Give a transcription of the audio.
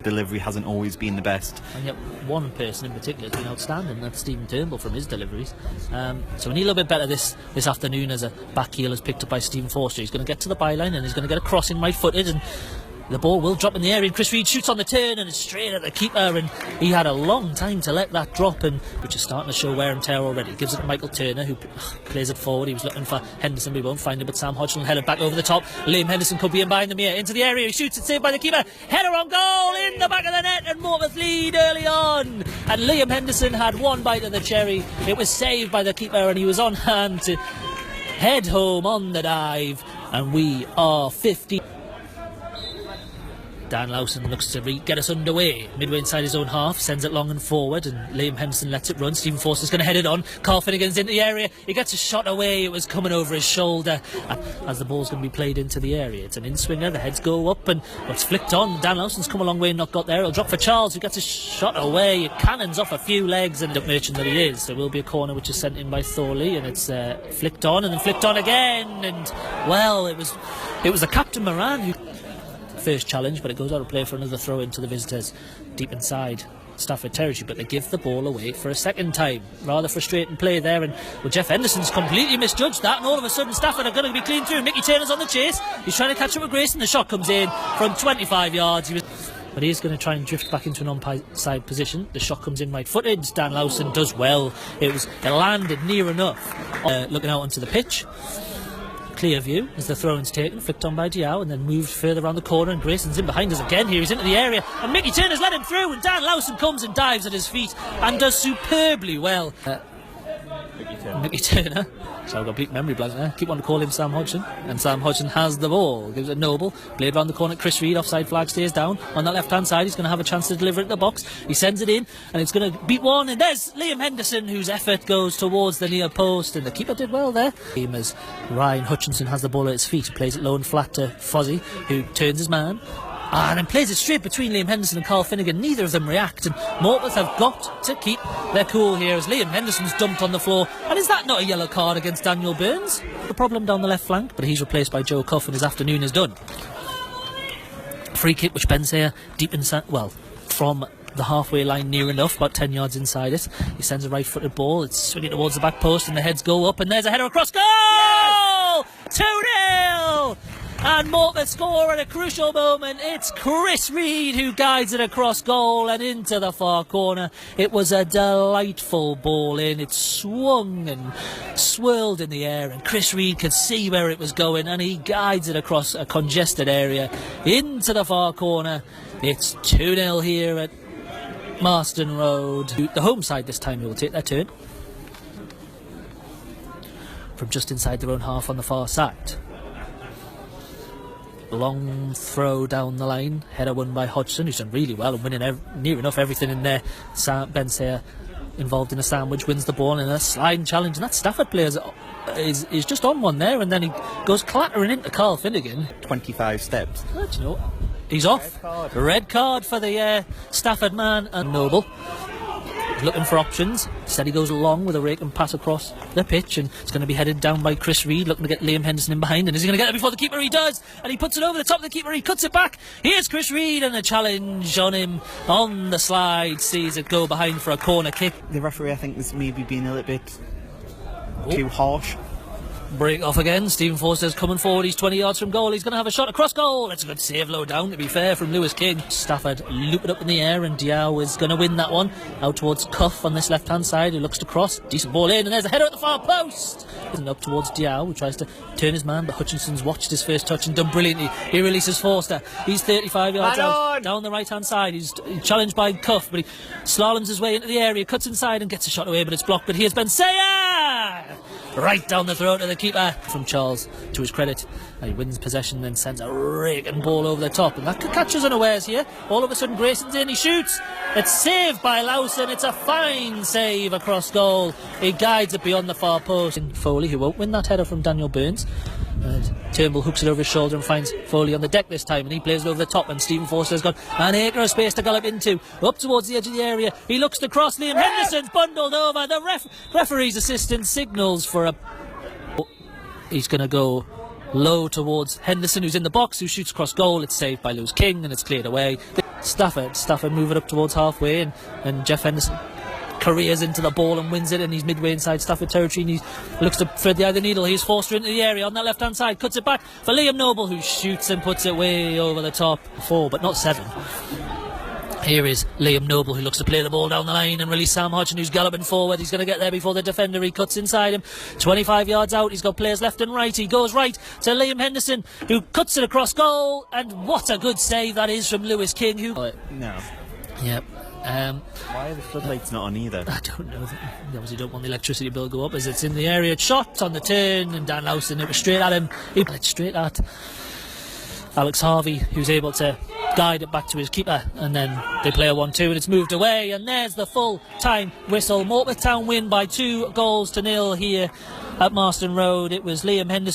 delivery hasn't always been the best. And yet one person in particular has been outstanding, that's Stephen Turnbull from his deliveries. So we need a little bit better this afternoon as a back heel is picked up by Stephen Forster. He's going to get to the byline and he's going to get a crossing right-footed, and the ball will drop in the area, and Chris Reed shoots on the turn and it's straight at the keeper, and he had a long time to let that drop, and which is starting to show wear and tear already. Gives it to Michael Turner, who plays it forward. He was looking for Henderson, but he won't find him, but Sam Hodgson headed back over the top. Liam Henderson could be in behind them here, into the area, he shoots it, saved by the keeper. Header on goal, in the back of the net, and Morpeth lead early on, and Liam Henderson had one bite of the cherry. It was saved by the keeper, and he was on hand to head home on the dive, and we are 50. Dan Lowson looks to get us underway. Midway inside his own half, sends it long and forward, and Liam Henderson lets it run. Stephen Forster's going to head it on. Carl Finnegan's into the area. He gets a shot away. It was coming over his shoulder as the ball's going to be played into the area. It's an in-swinger. The heads go up, and it's flicked on. Dan Lowson's come a long way and not got there. It'll drop for Charles, who gets a shot away. It cannons off a few legs, and the merchant that he is. There will be a corner which is sent in by Thorley, and it's flicked on and then flicked on again. And, well, it was the captain Moran who... First challenge, but it goes out of play for another throw into the visitors deep inside Stafford territory, but they give the ball away for a second time. Rather frustrating play there, and well, Jeff Henderson's completely misjudged that, and all of a sudden Stafford are going to be clean through. Mickey Turner's on the chase. He's trying to catch up with Grayson. The shot comes in from 25 yards. But he's going to try and drift back into an onside position. The shot comes in right-footed. Dan Lowson does well. It landed near enough. Looking out onto the pitch. Clear view as the throw-in's taken, flicked on by Diao, and then moved further around the corner, and Grayson's in behind us again here. He's into the area, and Mickey Turner's let him through, and Dan Lowson comes and dives at his feet and does superbly well. Mickey Turner. So I've got a big memory blank there. Keep wanting to call him Sam Hodgson, and Sam Hodgson has the ball. Gives it Noble. Played round the corner. Chris Reed, offside flag, stays down. On that left-hand side, he's going to have a chance to deliver it in the box. He sends it in, and it's going to beat one, and there's Liam Henderson, whose effort goes towards the near post, and the keeper did well there. As Ryan Hutchinson has the ball at his feet, he plays it low and flat to Fozzie, who turns his man. And then plays it straight between Liam Henderson and Carl Finnegan. Neither of them react, and Morpeth have got to keep their cool here as Liam Henderson's dumped on the floor. And is that not a yellow card against Daniel Burns? The problem down the left flank, but he's replaced by Joe Cuff, and his afternoon is done. Free kick which bends here deep inside, well, from the halfway line near enough, about 10 yards inside it. He sends a right-footed ball. It's swinging towards the back post, and the heads go up, and there's a header across goal! Yes! 2-0! And Morpeth score at a crucial moment. It's Chris Reed who guides it across goal and into the far corner. It was a delightful ball in. It swung and swirled in the air, and Chris Reed could see where it was going, and he guides it across a congested area into the far corner. It's 2-0 here at Marston Road. The home side this time will take their turn from just inside their own half on the far side. Long throw down the line, header won by Hodgson, who's done really well and winning near enough everything in there. Ben Sayer involved in a sandwich, wins the ball in a sliding challenge, and that Stafford player is just on one there, and then he goes clattering into Carl Finnegan. 25 steps. Do you know, he's off. Red card for the Stafford man, and Noble looking for options. Said he goes long with a rake and pass across the pitch, and it's going to be headed down by Chris Reed, looking to get Liam Henderson in behind. And is he going to get it before the keeper? He does, and he puts it over the top of the keeper. He cuts it back. Here's Chris Reed, and a challenge on him on the slide, sees it go behind for a corner kick. The referee, I think, has maybe been a little bit too harsh. Break off again. Stephen Forster's coming forward. He's 20 yards from goal. He's going to have a shot across goal. It's a good save low down, to be fair, from Lewis King. Stafford loop it up in the air, and Diao is going to win that one. Out towards Cuff on this left-hand side, who looks to cross. Decent ball in, and there's a header at the far post. And up towards Diao, who tries to turn his man, but Hutchinson's watched his first touch and done brilliantly. He releases Forster. He's 35 yards out, down the right-hand side. He's challenged by Cuff, but he slaloms his way into the area, cuts inside and gets a shot away, but it's blocked. But here's Ben Sayer! Right down the throat of the keeper. From Charles, to his credit, he wins possession, then sends a raking ball over the top, and that catches unawares here. All of a sudden Grayson's in, he shoots. It's saved by Lowson. It's a fine save across goal. He guides it beyond the far post. And Foley, who won't win that header from Daniel Burns. And Turnbull hooks it over his shoulder and finds Foley on the deck this time, and he plays it over the top, and Stephen Forster's got an acre of space to gallop into. Up towards the edge of the area, he looks to cross. Liam Henderson's bundled over. The referee's assistant signals for a... He's going to go low towards Henderson, who's in the box, who shoots across goal. It's saved by Lewis King, and it's cleared away. Stafford moving up towards halfway, and Jeff Henderson careers into the ball and wins it, and he's midway inside Stafford territory, and he looks to thread the eye of the needle. He's forced her into the area on that left hand side, cuts it back for Liam Noble, who shoots and puts it way over the top. 4 but not 7. Here is Liam Noble, who looks to play the ball down the line and release Sam Hodgson, who's galloping forward. He's going to get there before the defender. He cuts inside him, 25 yards out. He's got players left and right. He goes right to Liam Henderson, who cuts it across goal, and what a good save that is from Lewis King, who... No. Yep. Why are the floodlights not on either? I don't know. They obviously don't want the electricity bill to go up as it's in the area. Shot on the turn, and Dan Lowson, it was straight at him. He put it straight at Alex Harvey, who's able to guide it back to his keeper, and then they play a 1-2 and it's moved away, and there's the full time whistle. Morpeth Town win by 2 goals to 0 here at Marston Road. It was Liam Henderson